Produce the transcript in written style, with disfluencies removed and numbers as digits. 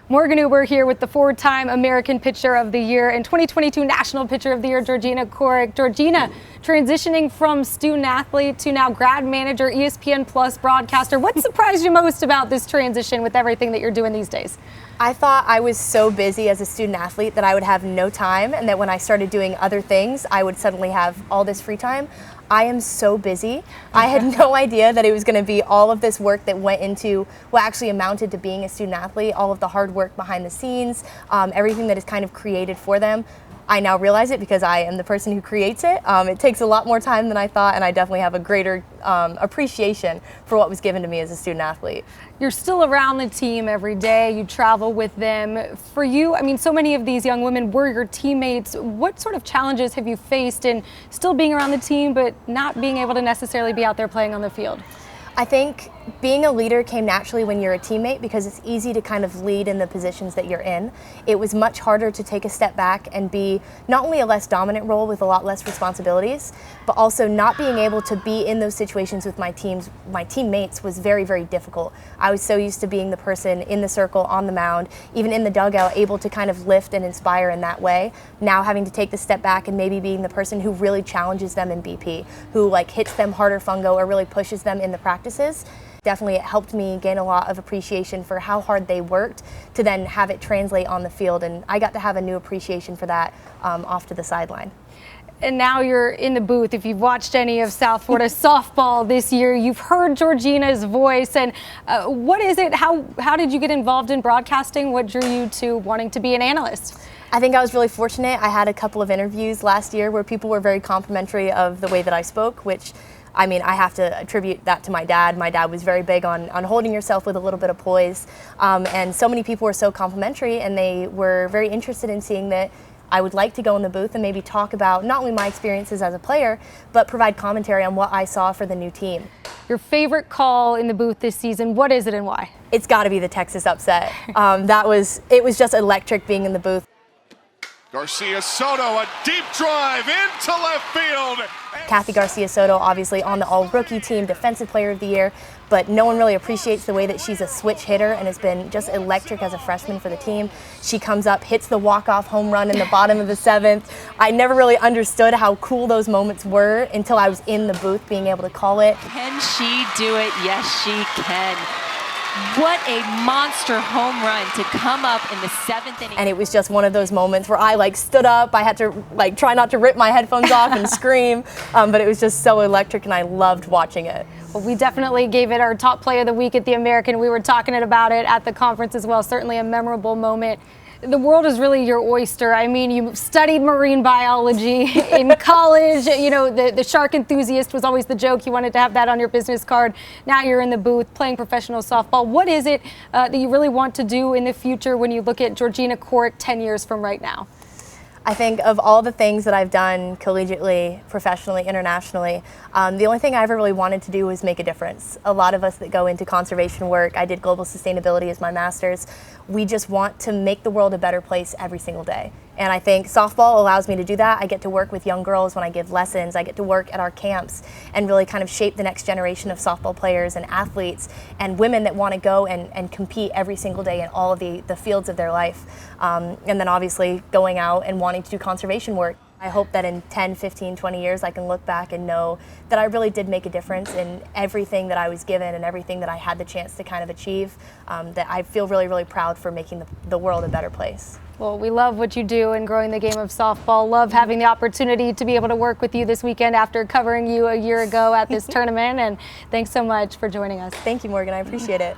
Morgan Uber here with the four-time American Pitcher of the Year and 2022 National Pitcher of the Year, Georgina Corrick. Georgina, transitioning from student athlete to now grad manager, ESPN Plus broadcaster. What surprised you most about this transition with everything that you're doing these days? I thought I was so busy as a student athlete that I would have no time, and that when I started doing other things, I would suddenly have all this free time. I am so busy. I had no idea that it was going to be all of this work that went into what actually amounted to being a student athlete, all of the hard work behind the scenes, everything that is kind of created for them. I now realize it because I am the person who creates it. It takes a lot more time than I thought, and I definitely have a greater appreciation for what was given to me as a student athlete. You're still around the team every day. You travel with them. For you, I mean, so many of these young women were your teammates. What sort of challenges have you faced in still being around the team, but not being able to necessarily be out there playing on the field? I think being a leader came naturally when you're a teammate because it's easy to kind of lead in the positions that you're in. It was much harder to take a step back and be not only a less dominant role with a lot less responsibilities, but also not being able to be in those situations with my teammates was very, very difficult. I was so used to being the person in the circle, on the mound, even in the dugout, able to kind of lift and inspire in that way. Now having to take the step back and maybe being the person who really challenges them in BP, who like hits them harder fungo or really pushes them in the practices. Definitely it helped me gain a lot of appreciation for how hard they worked to then have it translate on the field, and I got to have a new appreciation for that off to the sideline. And now you're in the booth. If you've watched any of South Florida softball this year, you've heard Georgina's voice. And what is it? How did you get involved in broadcasting? What drew you to wanting to be an analyst? I think I was really fortunate. I had a couple of interviews last year where people were very complimentary of the way that I spoke, which I mean, I have to attribute that to my dad. My dad was very big on holding yourself with a little bit of poise. And so many people were so complimentary, and they were very interested in seeing that I would like to go in the booth and maybe talk about not only my experiences as a player, but provide commentary on what I saw for the new team. Your favorite call in the booth this season, what is it and why? It's got to be the Texas upset. It was just electric being in the booth. Garcia Soto, a deep drive into left field. Kathy Garcia Soto, obviously on the all-rookie team, Defensive Player of the Year, but no one really appreciates the way that she's a switch hitter and has been just electric as a freshman for the team. She comes up, hits the walk-off home run in the bottom of the seventh. I never really understood how cool those moments were until I was in the booth being able to call it. Can she do it? Yes, she can. What a monster home run to come up in the seventh inning. And it was just one of those moments where I stood up. I had to try not to rip my headphones off and scream, but it was just so electric and I loved watching it. Well, we definitely gave it our top play of the week at the American. We were talking about it at the conference as well. Certainly a memorable moment. The world is really your oyster. I mean, you studied marine biology in college. You know, the shark enthusiast was always the joke. You wanted to have that on your business card. Now you're in the booth playing professional softball. What is it that you really want to do in the future when you look at Georgina Corrick 10 years from right now? I think of all the things that I've done collegiately, professionally, internationally, the only thing I ever really wanted to do was make a difference. A lot of us that go into conservation work, I did global sustainability as my master's, we just want to make the world a better place every single day. And I think softball allows me to do that. I get to work with young girls when I give lessons. I get to work at our camps and really kind of shape the next generation of softball players and athletes and women that want to go and compete every single day in all of the fields of their life. And then obviously going out and wanting to do conservation work. I hope that in 10, 15, 20 years I can look back and know that I really did make a difference in everything that I was given and everything that I had the chance to kind of achieve, that I feel really, really proud for making the world a better place. Well, we love what you do in growing the game of softball. Love having the opportunity to be able to work with you this weekend after covering you a year ago at this tournament. And thanks so much for joining us. Thank you, Morgan. I appreciate it.